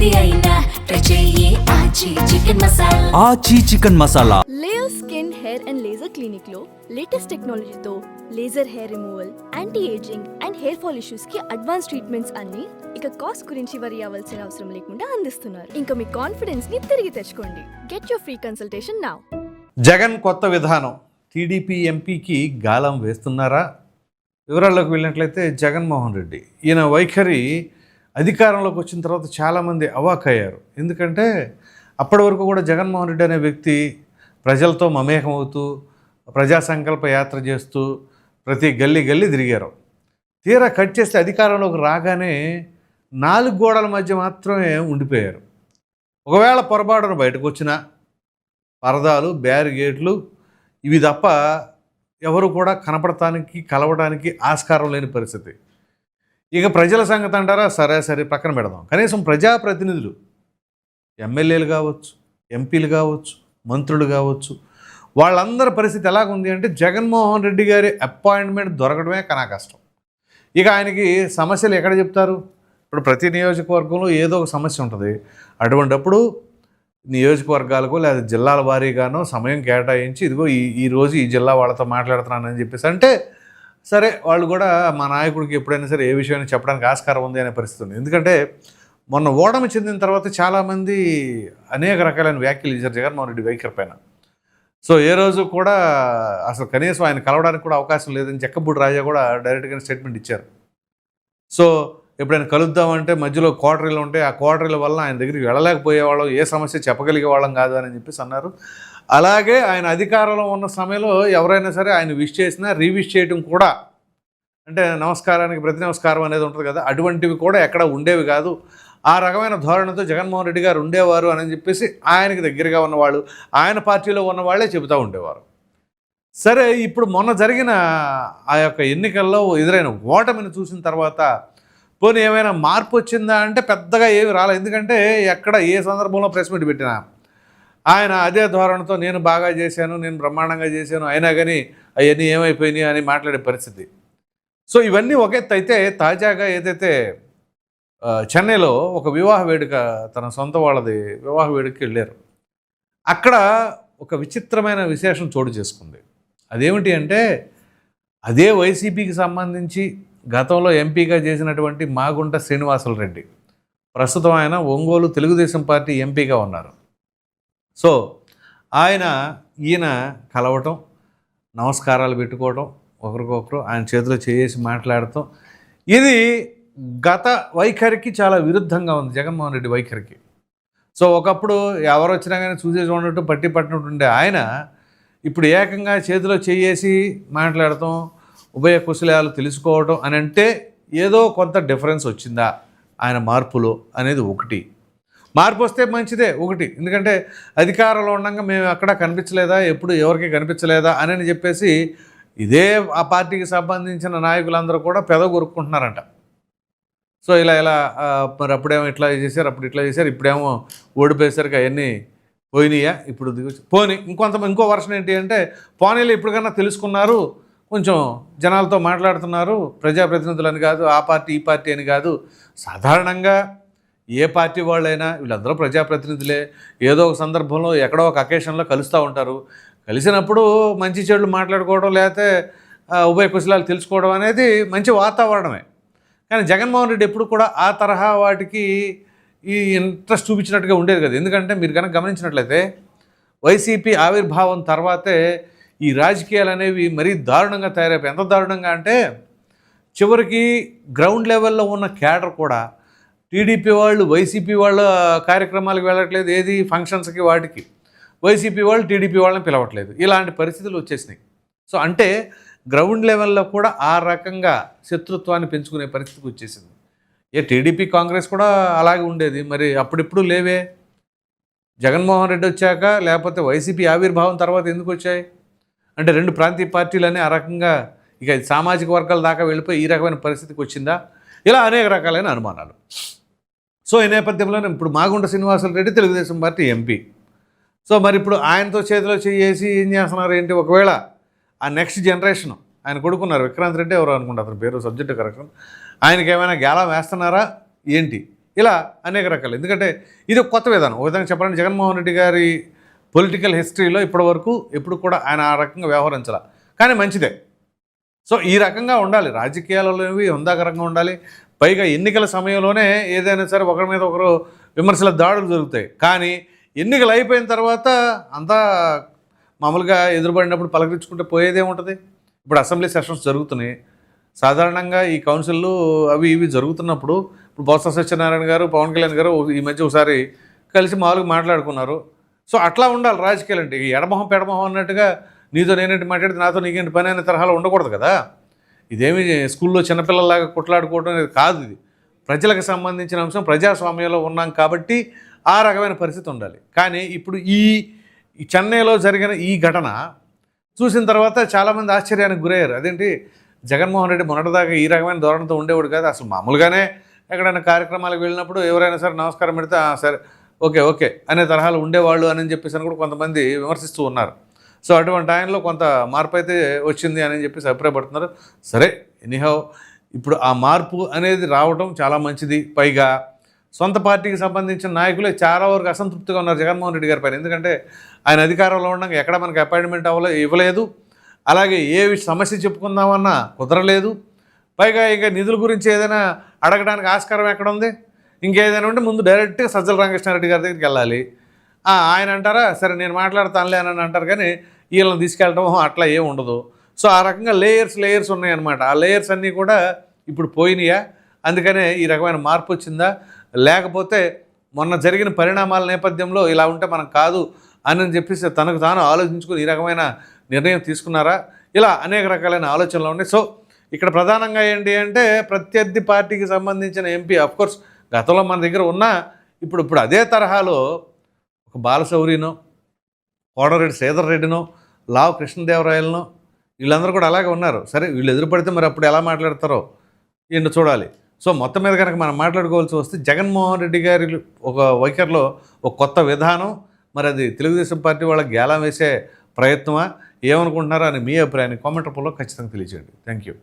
ఏది అయినా ట్రై చెయ్యి ఆచి చికెన్ మసాలా. ఆచి chicken masala. Layer skin hair and laser clinic లో లేటెస్ట్ టెక్నాలజీతో laser hair removal, anti ageing and hair fall issues కి అడ్వాన్స్ ట్రీట్మెంట్స్ అన్ని ఇక కాస్ట్ గురించి వరి అవ్వాల్సిన అవసరం లేకుండా అందిస్తున్నారు. ఇంకా మీ కాన్ఫిడెన్స్ ని తిరిగి తెచ్చుకోండి. Get your free consultation now. Jagan కొత్త విధానం టీడీపీ ఎంపీకి గాలం వేస్తున్నారా? వివరాల్లోకి వెళ్ళినట్లయితే జగన్మోహన్ రెడ్డి ఈయన వైఖరి అధికారంలోకి వచ్చిన తర్వాత చాలామంది అవాక్కయ్యారు. ఎందుకంటే అప్పటి వరకు కూడా జగన్మోహన్ రెడ్డి అనే వ్యక్తి ప్రజలతో మమేకమవుతూ ప్రజా సంకల్ప యాత్ర చేస్తూ ప్రతి గల్లీ తిరిగారు. తీరా కట్ చేస్తే అధికారంలోకి రాగానే 4 గోడల మధ్య మాత్రమే ఉండిపోయారు. ఒకవేళ పొరపాటున బయటకు వచ్చినా పరదాలు, బ్యారిగేట్లు ఇవి తప్ప ఎవరు కూడా కనపడటానికి కలవడానికి ఆస్కారం లేని పరిస్థితి. ఇక ప్రజల సంగతి అంటారా, సరే పక్కన పెడదాం. కనీసం ప్రజాప్రతినిధులు, ఎమ్మెల్యేలు కావచ్చు, ఎంపీలు కావచ్చు, మంత్రులు కావచ్చు, వాళ్ళందరి పరిస్థితి ఎలాగుంది అంటే జగన్మోహన్ రెడ్డి గారి అపాయింట్మెంట్ దొరకడమే కనా కష్టం. ఇక ఆయనకి సమస్యలు ఎక్కడ చెప్తారు? ఇప్పుడు ప్రతి నియోజకవర్గంలో ఏదో ఒక సమస్య ఉంటుంది. అటువంటప్పుడు నియోజకవర్గాలకు లేదా జిల్లాల వారీగానో సమయం కేటాయించి ఇదిగో ఈరోజు ఈ జిల్లా వాళ్ళతో మాట్లాడుతున్నానని చెప్పేసి అంటే సరే, వాళ్ళు కూడా మా నాయకుడికి ఎప్పుడైనా సరే ఏ విషయాన్ని చెప్పడానికి ఆస్కారం ఉంది అనే పరిస్థితి ఉంది. ఎందుకంటే మొన్న ఓటమి చెందిన తర్వాత చాలామంది అనేక రకాలైన వ్యాఖ్యలు చేశారు జగన్మోహన్ రెడ్డి వైఖరి పైన. సో ఏ రోజు కూడా అసలు కనీసం ఆయన కలవడానికి కూడా అవకాశం లేదని చెక్కబూడి రాజా కూడా డైరెక్ట్గా స్టేట్మెంట్ ఇచ్చారు. సో ఎప్పుడైనా కలుద్దామంటే మధ్యలో క్వార్టరీలు ఉంటాయి, ఆ క్వార్టరీల వల్ల ఆయన దగ్గరికి వెళ్ళలేకపోయేవాళ్ళం, ఏ సమస్య చెప్పగలిగే వాళ్ళం కాదు అని చెప్పేసి అన్నారు. అలాగే ఆయన అధికారంలో ఉన్న సమయంలో ఎవరైనా సరే ఆయన విష్ చేసినా రీవిష్ చేయడం కూడా, అంటే నమస్కారానికి ప్రతి నమస్కారం అనేది ఉంటుంది కదా, అటువంటివి కూడా ఎక్కడ ఉండేవి కాదు. ఆ రకమైన ధోరణితో జగన్మోహన్ రెడ్డి గారు ఉండేవారు అని చెప్పేసి ఆయనకి దగ్గరగా ఉన్నవాళ్ళు, ఆయన పార్టీలో ఉన్నవాళ్లే చెబుతూ ఉండేవారు. సరే, ఇప్పుడు మొన్న జరిగిన ఆ యొక్క ఎన్నికల్లో ఎదురైన ఓటమిని చూసిన తర్వాత పోనీ ఏమైనా మార్పు వచ్చిందా అంటే పెద్దగా ఏమి రాలేదు. ఎందుకంటే ఎక్కడ ఏ సందర్భంలో ప్రెస్ మీట్ పెట్టినా ఆయన అదే ధోరణితో నేను బాగా చేశాను, నేను బ్రహ్మాండంగా చేశాను, అయినా కానీ అవన్నీ ఏమైపోయినాయి అని మాట్లాడే పరిస్థితి. సో ఇవన్నీ ఒక ఎత్తు అయితే, తాజాగా ఏదైతే చెన్నైలో ఒక వివాహ వేడుక, తన సొంత వాళ్ళది వివాహ వేడుకకి వెళ్ళారు. అక్కడ ఒక విచిత్రమైన విశేషం చోటు చేసుకుంది. అదేమిటి అంటే అదే వైసీపీకి సంబంధించి గతంలో ఎంపీగా చేసినటువంటి మాగుంట శ్రీనివాసులు రెడ్డి ప్రస్తుతం ఆయన ఒంగోలు తెలుగుదేశం పార్టీ ఎంపీగా ఉన్నారు. సో ఈయన కలవటం, నమస్కారాలు పెట్టుకోవటం, ఒకరికొకరు ఆయన చేతిలో చేసి మాట్లాడటం, ఇది గత వైఖరికి చాలా విరుద్ధంగా ఉంది జగన్మోహన్ రెడ్డి వైఖరికి. సో ఒకప్పుడు ఎవరు వచ్చినా కానీ చూసేసి ఉన్నట్టు పట్టి పట్టినట్టు ఉండే ఆయన ఇప్పుడు ఏకంగా చేతిలో చేసి మాట్లాడటం, ఉభయ కుశలాలు తెలుసుకోవడం అని అంటే ఏదో కొంత డిఫరెన్స్ వచ్చిందా ఆయన మార్పులో అనేది ఒకటి. మార్పు వస్తే మంచిదే ఒకటి, ఎందుకంటే అధికారంలో ఉండగా మేము ఎక్కడ కనిపించలేదా, ఎప్పుడు ఎవరికి కనిపించలేదా అని చెప్పేసి ఇదే ఆ పార్టీకి సంబంధించిన నాయకులందరూ కూడా కొరుక్కుంటున్నారంట. సో ఇలా మరి అప్పుడేమో ఇట్లా చేశారు, అప్పుడు ఇట్లా చేశారు, ఇప్పుడేమో ఓడిపోయేసరికి అవన్నీ పోయినాయా, ఇప్పుడు పోనీ ఇంకో వర్షన్ ఏంటి అంటే పోనీలు ఇప్పటికన్నా తెలుసుకున్నారు, కొంచెం జనాలతో మాట్లాడుతున్నారు, ప్రజాప్రతినిధులు అని కాదు, ఆ పార్టీ ఈ పార్టీ అని కాదు, సాధారణంగా ఏ పార్టీ వాళ్ళైనా వీళ్ళందరూ ప్రజాప్రతినిధులే. ఏదో ఒక సందర్భంలో ఎక్కడో ఒక అకేషన్లో కలుస్తూ ఉంటారు. కలిసినప్పుడు మంచి చెడులు మాట్లాడుకోవడం, లేకపోతే ఉభయ కుశలాలు తెలుసుకోవడం అనేది మంచి వాతావరణమే. కానీ జగన్మోహన్ రెడ్డి ఎప్పుడు కూడా ఆ తరహా వాటికి ఈ ఇంట్రెస్ట్ చూపించినట్టుగా ఉండేది కదా. ఎందుకంటే మీరు కనుక గమనించినట్లయితే వైసీపీ ఆవిర్భావం తర్వాతే ఈ రాజకీయాలు అనేవి మరీ దారుణంగా తయారైపోయి. ఎంత దారుణంగా అంటే చివరికి గ్రౌండ్ లెవెల్లో ఉన్న క్యాడర్ కూడా టీడీపీ వాళ్ళు వైసీపీ వాళ్ళ కార్యక్రమాలకు వెళ్ళట్లేదు, ఏది ఫంక్షన్స్కి వాటికి వైసీపీ వాళ్ళు టీడీపీ వాళ్ళని పిలవట్లేదు. ఇలాంటి పరిస్థితులు వచ్చేసినాయి. సో అంటే గ్రౌండ్ లెవెల్లో కూడా ఆ రకంగా శత్రుత్వాన్ని పెంచుకునే పరిస్థితికి వచ్చేసింది. టీడీపీ కాంగ్రెస్ కూడా అలాగే ఉండేది, మరి అప్పుడిప్పుడు లేవే. జగన్మోహన్ రెడ్డి వచ్చాక లేకపోతే వైసీపీ ఆవిర్భావం తర్వాత ఎందుకు వచ్చాయి అంటే రెండు ప్రాంతీయ పార్టీలన్నీ ఆ రకంగా ఇక సామాజిక వర్గాల దాకా వెళ్ళిపోయి ఈ రకమైన పరిస్థితికి వచ్చిందా, ఇలా అనేక రకాలైన అనుమానాలు. సో ఈ నేపథ్యంలోనే ఇప్పుడు Magunta Srinivasulu Reddy Telugu Desam party MP. So మరి ఇప్పుడు ఆయనతో చేతిలో చేసి ఏం చేస్తున్నారు ఏంటి, ఒకవేళ ఆ నెక్స్ట్ జనరేషన్ ఆయన కొడుకున్నారు విక్రాంత్ రెడ్డి ఎవరు అనుకుంటా అతని పేరు, సబ్జెక్టు కరెక్షన్, ఆయనకి ఏమైనా గేలా వేస్తున్నారా ఏంటి, ఇలా అనేక రకాలు. ఎందుకంటే ఇది ఒక కొత్త విధానం. ఒక విధంగా చెప్పాలంటే జగన్మోహన్ రెడ్డి గారి పొలిటికల్ హిస్టరీలో ఇప్పటివరకు ఎప్పుడు కూడా ఆయన ఆ రకంగా వ్యవహరించాల, కానీ మంచిదే. సో ఈ రకంగా ఉండాలి, రాజకీయాలలోవి హుందాకరంగా ఉండాలి. పైగా ఎన్నికల సమయంలోనే ఏదైనా సరే ఒకరి మీద ఒకరు విమర్శల దాడులు జరుగుతాయి, కానీ ఎన్నికలు అయిపోయిన తర్వాత అంతా మామూలుగా ఎదురుపడినప్పుడు పలకరించుకుంటే పోయేదేముంటుంది. ఇప్పుడు అసెంబ్లీ సెషన్స్ జరుగుతున్నాయి, సాధారణంగా ఈ కౌన్సిళ్ళు అవి ఇవి జరుగుతున్నప్పుడు ఇప్పుడు బొత్స సత్యనారాయణ గారు, పవన్ కళ్యాణ్ గారు ఈ మధ్య ఒకసారి కలిసి మామూలుగా మాట్లాడుకున్నారు. సో అట్లా ఉండాలి రాజకీయాలు అంటే. ఈ ఎడమొహం పెడమొహం అన్నట్టుగా నీతో నేనేంటి మాట్లాడితే నాతో నీకేంటి పని అనే తరహాలో ఉండకూడదు కదా. ఇదేమి స్కూల్లో చిన్నపిల్లలాగా కొట్లాడుకోవడం అనేది కాదు. ఇది ప్రజలకు సంబంధించిన అంశం, ప్రజాస్వామ్యంలో ఉన్నాం కాబట్టి ఆ రకమైన పరిస్థితి ఉండాలి. కానీ ఇప్పుడు ఈ చెన్నైలో జరిగిన ఈ ఘటన చూసిన తర్వాత చాలామంది ఆశ్చర్యానికి గురయ్యారు. అదేంటి జగన్మోహన్ రెడ్డి మొన్నటిదాకా ఈ రకమైన ధోరణితో ఉండేవాడు కాదు. అసలు మామూలుగానే ఎక్కడైనా కార్యక్రమాలకు వెళ్ళినప్పుడు ఎవరైనా సరే నమస్కారం పెడితే సరే ఓకే ఓకే అనే తరహాలు ఉండేవాళ్ళు అని చెప్పేసి అని కూడా కొంతమంది విమర్శిస్తూ ఉన్నారు. సో అటువంటి ఆయనలో కొంత మార్పు అయితే వచ్చింది అని చెప్పేసి అభిప్రాయపడుతున్నారు. సరే, ఎనీహౌ ఇప్పుడు ఆ మార్పు అనేది రావడం చాలా మంచిది. పైగా సొంత పార్టీకి సంబంధించిన నాయకులే చాలా వరకు అసంతృప్తిగా ఉన్నారు జగన్మోహన్ రెడ్డి గారి పైన. ఎందుకంటే ఆయన అధికారంలో ఉండగా ఎక్కడ మనకి అపాయింట్మెంట్ ఇవ్వలేదు, అలాగే ఏ సమస్య చెప్పుకుందామన్నా కుదరలేదు. పైగా ఇంకా నిధుల గురించి ఏదైనా అడగడానికి ఆస్కారం ఎక్కడ ఉంది? ఇంకేదైనా ఉంటే ముందు డైరెక్ట్గా సజ్జల రామకృష్ణారెడ్డి గారి దగ్గరికి వెళ్ళాలి. ఆయన అంటారా సరే నేను మాట్లాడతానులే అని అంటారు, కానీ వీళ్ళని తీసుకెళ్ళటం అట్లా ఏం ఉండదు. సో ఆ రకంగా లేయర్స్ ఉన్నాయన్నమాట. ఆ లేయర్స్ అన్నీ కూడా ఇప్పుడు పోయినాయా, అందుకనే ఈ రకమైన మార్పు వచ్చిందా, లేకపోతే మొన్న జరిగిన పరిణామాల నేపథ్యంలో ఇలా ఉంటే మనం కాదు అని చెప్పేసి తనకు తాను ఆలోచించుకుని ఈ రకమైన నిర్ణయం తీసుకున్నారా? ఇలా అనేక రకాలైన ఆలోచనలు ఉన్నాయి. సో ఇక్కడ ప్రధానంగా ఏంటి అంటే ప్రత్యర్థి పార్టీకి సంబంధించిన ఎంపీ అఫ్కోర్స్ గతంలో మన దగ్గర ఉన్నా ఇప్పుడు అదే తరహాలో ఒక బాలశౌరినో, కోడరెడ్డి శ్రీధర్ రెడ్డినో, లావు కృష్ణదేవరాయలనో వీళ్ళందరూ కూడా అలాగే ఉన్నారు. సరే వీళ్ళు ఎదురుపడితే మరి అప్పుడు ఎలా మాట్లాడతారో ఏంటో చూడాలి. సో మొత్తం మీద కనుక మనం మాట్లాడుకోవాల్సి వస్తే జగన్మోహన్ రెడ్డి గారి ఒక వైఖరిలో ఒక కొత్త విధానం, మరి అది తెలుగుదేశం పార్టీ వాళ్ళకి గేలం వేసే ప్రయత్నమా, ఏమనుకుంటున్నారో అని మీ అభిప్రాయాన్ని కామెంట్ రూపంలో ఖచ్చితంగా తెలియజేయండి. Thank you.